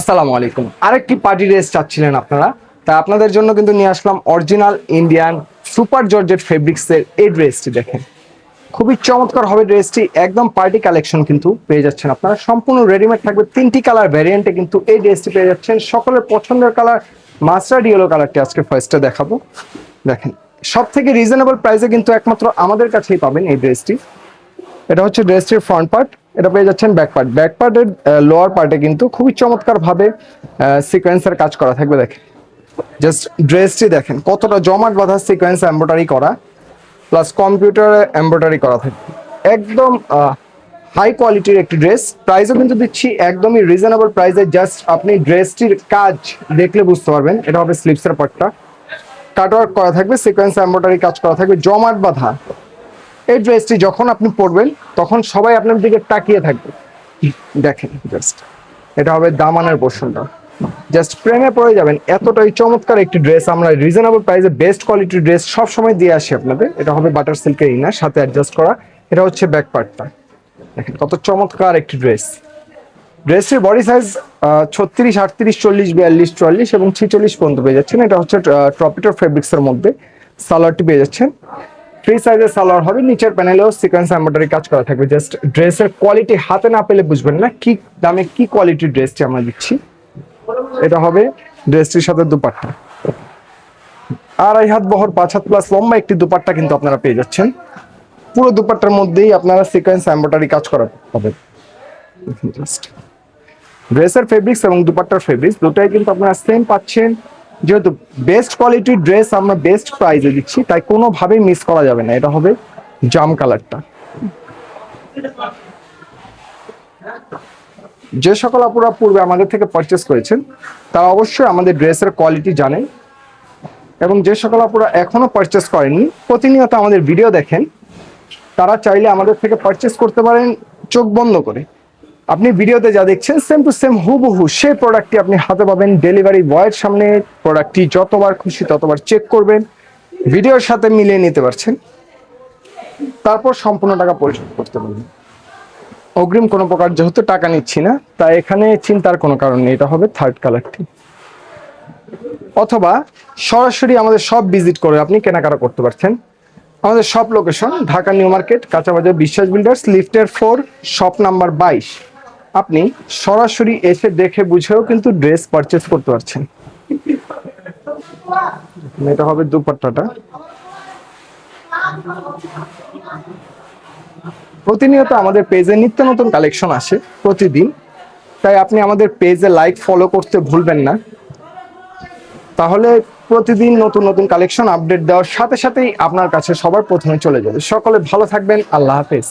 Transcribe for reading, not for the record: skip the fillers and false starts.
আসসালামু আলাইকুম। আরেকটি পার্টি ড্রেস চাচ্ছিলেন আপনারা, তা আপনাদের জন্য কিন্তু নিয়ে আসলাম অরিজিনাল ইন্ডিয়ান সুপার জর্জেট ফেব্রিক্সের এই ড্রেসটি। দেখেন খুবই চমৎকার হবে ড্রেসটি, একদম পার্টি কালেকশন কিন্তু পেয়ে যাচ্ছেন আপনারা। সম্পূর্ণ রেডিমেড থাকবে, 3টি কালার ভ্যারিয়েন্টে কিন্তু এই ড্রেসটি পেয়ে যাচ্ছেন। সকলের পছন্দের কালার মাস্টার্ড ইয়েলো কালারটি আজকে ফার্স্টে দেখাবো। দেখেন সব থেকে রিজনেবল প্রাইসে কিন্তু একমাত্র আমাদের কাছেই পাবেন এই ড্রেসটি। এটা হচ্ছে ড্রেসটির ফ্রন্ট পার্ট, এটা পেয়ে যাচ্ছেন ব্যাক পার্টের লোয়ার পার্টে কিন্তু খুবই চমৎকার ভাবে সিকোয়েন্সের কাজ করা থাকবে। দেখেন জাস্ট ড্রেসটি দেখেন কতটা জমাট বাঁধা সিকোয়েন্স এমব্রয়ডারি করা, প্লাস কম্পিউটারে এমব্রয়ডারি করা থাকবে। একদম হাই কোয়ালিটির একটি ড্রেস। প্রাইসও কিন্তু দিচ্ছি একদমই রিজনেবল প্রাইসে। জাস্ট আপনি ড্রেসটির কাজ দেখলে বুঝতে পারবেন। এটা হবে স্লিভসের পার্টটা, কাটওয়ার্ক করা থাকবে, সিকোয়েন্স এমব্রয়ডারি কাজ করা থাকবে, জমাট বাঁধা। এই ড্রেসটি যখন আপনি পরবেন তখন সবাই আপনার দিকে তাকিয়ে থাকবে। দেখেন জাস্ট এটা হবে দামানের পোর্শনটা, জাস্ট প্রেমে পড়ে যাবেন। এতটাই চমৎকার একটি ড্রেস আমরা রিজনেবল প্রাইসে বেস্ট কোয়ালিটির ড্রেস সব সময় দিয়ে আসি আপনাদের। এটা হবে বাটার সিল্কের ইনার সাথে অ্যাডজাস্ট করা। এটা হচ্ছে ব্যাক পার্টটা, দেখেন কত চমৎকার একটি ড্রেস। ড্রেসের বডি সাইজ 36, 38, 40, 42, 44 এবং 46 পর্যন্ত পেয়ে যাচ্ছেন। এটা হচ্ছে ট্রপিটার ফেব্রিক্সের মধ্যে সালোয়ারটি পেয়ে যাচ্ছেন। ফ্রি সাইজের সালোয়ার হবে, নিচের প্যানেলেও সিকোয়েন্স এমব্রয়ডারি কাজ করা থাকবে। জাস্ট ড্রেসের কোয়ালিটি হাতে না পেলে বুঝবেন না কি দামে কি কোয়ালিটির ড্রেসটি আমরা দিচ্ছি। এটা হবে ড্রেসটির সাথে দুপাট্টা, 2.5 হাত বহর 5 হাত প্লাস লম্বা একটি দুপাট্টা কিন্তু আপনারা পেয়ে যাচ্ছেন। পুরো দুপাট্টার মধ্যেই আপনারা সিকোয়েন্স এমব্রয়ডারি কাজ করা হবে। জাস্ট ড্রেসের ফেব্রিক্স এবং দুপাট্টার ফেব্রিক্স দুটাই কিন্তু আপনারা সেম পাচ্ছেন। যেহেতু বেস্ট কোয়ালিটির ড্রেস আমরা বেস্ট প্রাইসে দিচ্ছি, তাই কোনোভাবেই মিস করা যাবে না। এটা হবে জাম কালারটা। যে সকল আপুরা পূর্বে আমাদের থেকে পারচেস করেছেন তারা অবশ্যই আমাদের ড্রেসের কোয়ালিটি জানেন, এবং যে সকল আপুরা এখনো পারচেস করেননি, প্রতিনিয়ত আমাদের ভিডিও দেখেন, তারা চাইলে আমাদের থেকে পারচেস করতে পারেন চোখ বন্ধ করে। আপনি ভিডিওতে যা দেখছেন সেম টু সেম হুবহু সেই প্রোডাক্টটি আপনি হাতে পাবেন। ডেলিভারি বয়ের সামনে প্রোডাক্টটি যতবার খুশি ততবার চেক করবেন, ভিডিওর সাথে মিলিয়ে নিতে পারছেন, তারপর সম্পূর্ণ টাকা পরিশোধ করতে পারবেন। অগ্রিম কোনো প্রকার যেহেতু টাকা নিচ্ছি না, তাই এখানে চিন্তার কোনো কারণ নেই। এটা হবে থার্ড কালারটি। অথবা সরাসরি আমাদের সব ভিজিট করে আপনি কেনাকাটা করতে পারছেন। আমাদের সব লোকেশন ঢাকা নিউ মার্কেট, কাঁচাবাজার, বিশ্বাস বিল্ডার্স, লিফটের 4, শপ নাম্বার 22। আপনি সরাসরি এসে দেখে বুঝেও কিন্তু ড্রেস পারচেস করতে পারছেন। এটা হবে দুপাট্টাটা। প্রতিনিয়ত আমাদের পেজে নিত্য নতুন কালেকশন আসে প্রতিদিন, তাই আপনি আমাদের পেজে লাইক ফলো করতে ভুলবেন না। তাহলে প্রতিদিন নতুন নতুন কালেকশন আপডেট দেওয়ার সাথে সাথেই আপনার কাছে সবার প্রথমে চলে যাবে। সকলে ভালো থাকবেন, আল্লাহ হাফেজ।